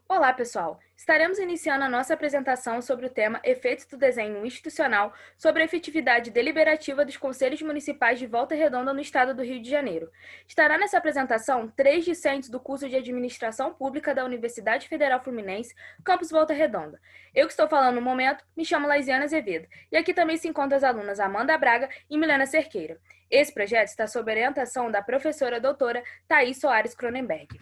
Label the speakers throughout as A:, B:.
A: Olá, pessoal! Estaremos iniciando a nossa apresentação sobre o tema Efeitos do Desenho Institucional sobre a efetividade deliberativa dos Conselhos Municipais de Volta Redonda no Estado do Rio de Janeiro. Estará nessa apresentação 3 discentes do curso de Administração Pública da Universidade Federal Fluminense, campus Volta Redonda. Eu que estou falando no momento, me chamo Laisiana Azevedo, e aqui também se encontram as alunas Amanda Braga e Milena Cerqueira. Esse projeto está sob orientação da professora doutora Thaís Soares Cronenberg.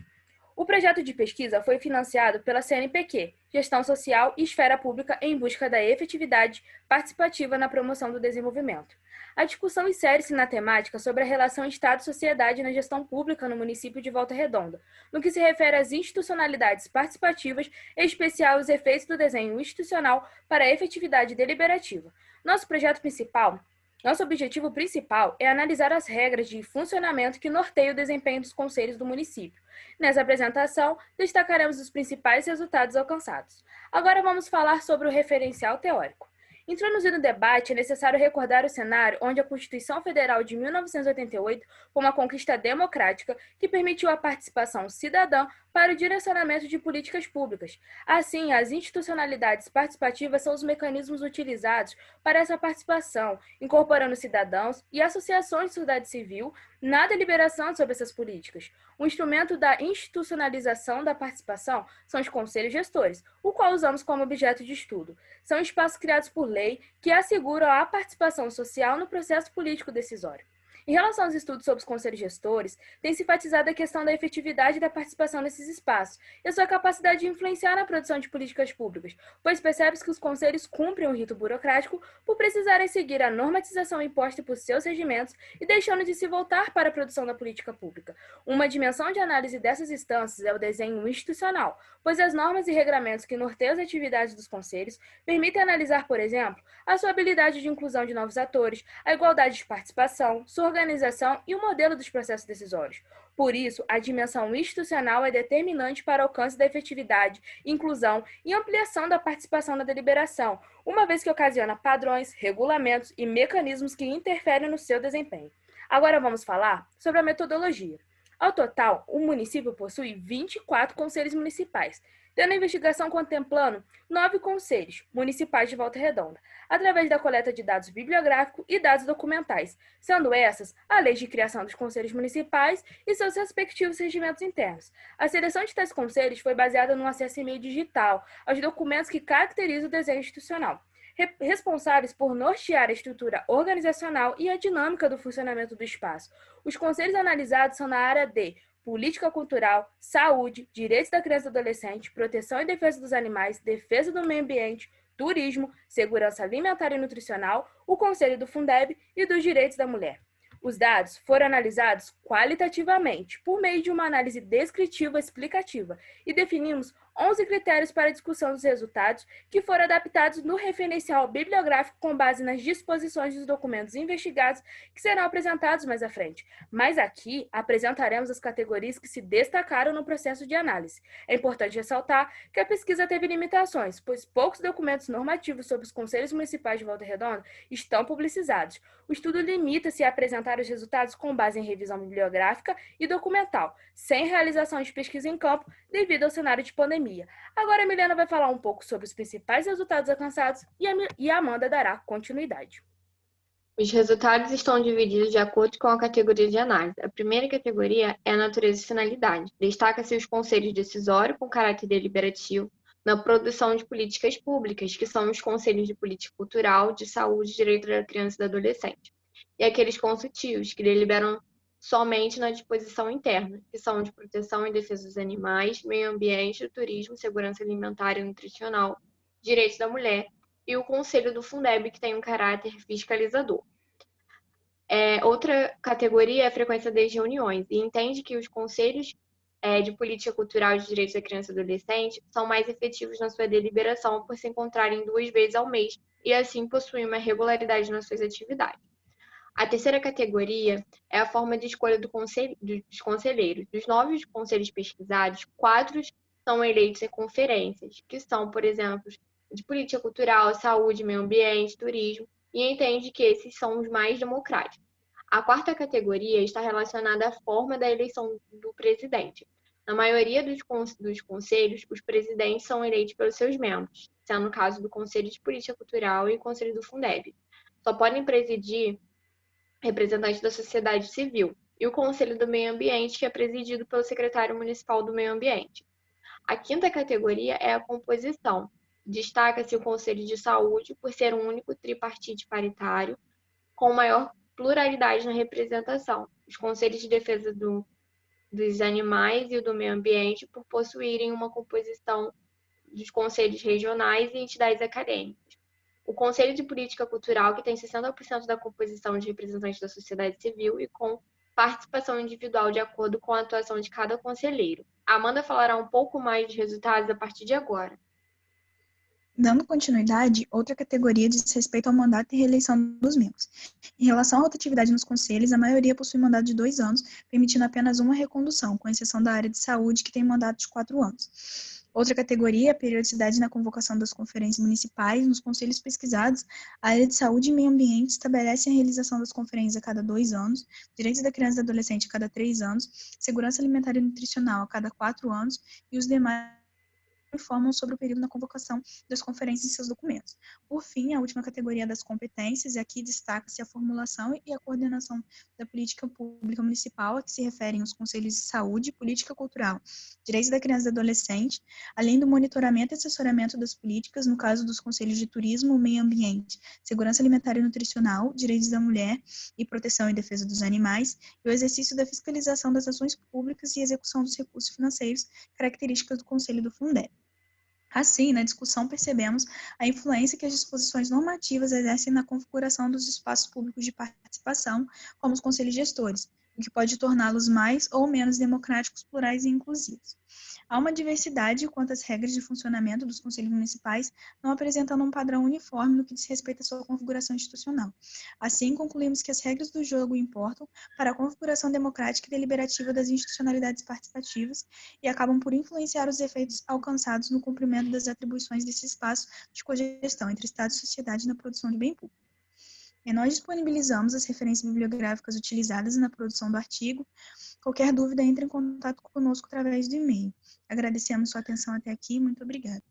A: O projeto de pesquisa foi financiado pela CNPq, Gestão Social e Esfera Pública em busca da efetividade participativa na promoção do desenvolvimento. A discussão insere-se na temática sobre a relação Estado-sociedade na gestão pública no município de Volta Redonda, no que se refere às institucionalidades participativas, em especial os efeitos do desenho institucional para a efetividade deliberativa. Nosso objetivo principal é analisar as regras de funcionamento que norteiam o desempenho dos conselhos do município. Nessa apresentação, destacaremos os principais resultados alcançados. Agora vamos falar sobre o referencial teórico. Introduzido no debate, é necessário recordar o cenário onde a Constituição Federal de 1988 foi uma conquista democrática que permitiu a participação cidadã para o direcionamento de políticas públicas. Assim, as institucionalidades participativas são os mecanismos utilizados para essa participação, incorporando cidadãos e associações de sociedade civil na deliberação sobre essas políticas. O instrumento da institucionalização da participação são os conselhos gestores, o qual usamos como objeto de estudo. São espaços criados por lei que asseguram a participação social no processo político decisório. Em relação aos estudos sobre os conselhos gestores, tem-se enfatizado a questão da efetividade da participação nesses espaços e a sua capacidade de influenciar na produção de políticas públicas, pois percebe-se que os conselhos cumprem um rito burocrático por precisarem seguir a normatização imposta por seus regimentos e deixando de se voltar para a produção da política pública. Uma dimensão de análise dessas instâncias é o desenho institucional, pois as normas e regramentos que norteiam as atividades dos conselhos permitem analisar, por exemplo, a sua habilidade de inclusão de novos atores, a igualdade de participação, sua organização e o modelo dos processos decisórios. Por isso, a dimensão institucional é determinante para o alcance da efetividade, inclusão e ampliação da participação na deliberação, uma vez que ocasiona padrões, regulamentos e mecanismos que interferem no seu desempenho. Agora vamos falar sobre a metodologia. Ao total, o município possui 24 conselhos municipais, tendo a investigação contemplando 9 conselhos municipais de Volta Redonda, através da coleta de dados bibliográficos e dados documentais, sendo essas a lei de criação dos conselhos municipais e seus respectivos regimentos internos. A seleção de tais conselhos foi baseada no acesso em meio digital aos documentos que caracterizam o desenho institucional, responsáveis por nortear a estrutura organizacional e a dinâmica do funcionamento do espaço. Os conselhos analisados são na área de política cultural, saúde, direitos da criança e do adolescente, proteção e defesa dos animais, defesa do meio ambiente, turismo, segurança alimentar e nutricional, o Conselho do Fundeb e dos direitos da mulher. Os dados foram analisados qualitativamente, por meio de uma análise descritiva explicativa, e definimos 11 critérios para a discussão dos resultados, que foram adaptados no referencial bibliográfico com base nas disposições dos documentos investigados, que serão apresentados mais à frente. Mas aqui apresentaremos as categorias que se destacaram no processo de análise. É importante ressaltar que a pesquisa teve limitações, pois poucos documentos normativos sobre os conselhos municipais de Volta Redonda estão publicizados. O estudo limita-se a apresentar os resultados com base em revisão bibliográfica e documental, sem realização de pesquisa em campo devido ao cenário de pandemia. Agora a Milena vai falar um pouco sobre os principais resultados alcançados e a Amanda dará continuidade.
B: Os resultados estão divididos de acordo com a categoria de análise. A primeira categoria é a natureza e finalidade. Destaca-se os conselhos decisórios com caráter deliberativo na produção de políticas públicas, que são os conselhos de política cultural, de saúde, direito da criança e do adolescente, e aqueles consultivos, que deliberam somente na disposição interna, que são de proteção e defesa dos animais, meio ambiente, turismo, segurança alimentar e nutricional, direitos da mulher, e o Conselho do Fundeb, que tem um caráter fiscalizador. Outra categoria é a frequência das reuniões, e entende que os conselhos de política cultural e de direitos da criança e adolescente são mais efetivos na sua deliberação por se encontrarem 2 vezes ao mês e assim possuem uma regularidade nas suas atividades. A terceira categoria é a forma de escolha dos conselheiros. Dos 9 conselhos pesquisados, 4 são eleitos em conferências, que são, por exemplo, de política cultural, saúde, meio ambiente, turismo, e entende que esses são os mais democráticos. A quarta categoria está relacionada à forma da eleição do presidente. Na maioria dos conselhos, os presidentes são eleitos pelos seus membros, sendo o caso do Conselho de Política Cultural e o Conselho do Fundeb. Só podem presidir representantes da sociedade civil, e o Conselho do Meio Ambiente, que é presidido pelo secretário municipal do Meio Ambiente. A quinta categoria é a composição. Destaca-se o Conselho de Saúde por ser um único tripartite paritário, com maior pluralidade na representação. Os Conselhos de Defesa dos Animais e o do Meio Ambiente por possuírem uma composição dos conselhos regionais e entidades acadêmicas. O Conselho de Política Cultural, que tem 60% da composição de representantes da sociedade civil e com participação individual de acordo com a atuação de cada conselheiro. A Amanda falará um pouco mais dos resultados a partir de agora.
C: Dando continuidade, outra categoria diz respeito ao mandato e reeleição dos membros. Em relação à rotatividade nos conselhos, a maioria possui mandato de 2 anos, permitindo apenas uma recondução, com exceção da área de saúde, que tem mandato de 4 anos. Outra categoria é a periodicidade na convocação das conferências municipais. Nos conselhos pesquisados, a área de saúde e meio ambiente estabelece a realização das conferências a cada 2 anos, direitos da criança e do adolescente a cada 3 anos, segurança alimentar e nutricional a cada 4 anos, e os demais informam sobre o período na convocação das conferências em seus documentos. Por fim, a última categoria das competências, e aqui destaca-se a formulação e a coordenação da política pública municipal, a que se referem os conselhos de saúde, política cultural, direitos da criança e do adolescente, além do monitoramento e assessoramento das políticas, no caso dos conselhos de turismo, meio ambiente, segurança alimentar e nutricional, direitos da mulher e proteção e defesa dos animais, e o exercício da fiscalização das ações públicas e execução dos recursos financeiros, características do Conselho do Fundeb. Assim, na discussão percebemos a influência que as disposições normativas exercem na configuração dos espaços públicos de participação, como os conselhos gestores, o que pode torná-los mais ou menos democráticos, plurais e inclusivos. Há uma diversidade quanto às regras de funcionamento dos conselhos municipais, não apresentando um padrão uniforme no que diz respeito à sua configuração institucional. Assim, concluímos que as regras do jogo importam para a configuração democrática e deliberativa das institucionalidades participativas e acabam por influenciar os efeitos alcançados no cumprimento das atribuições desse espaço de cogestão entre Estado e sociedade na produção de bem público. E nós disponibilizamos as referências bibliográficas utilizadas na produção do artigo. Qualquer dúvida, entre em contato conosco através do e-mail. Agradecemos sua atenção até aqui. Muito obrigada.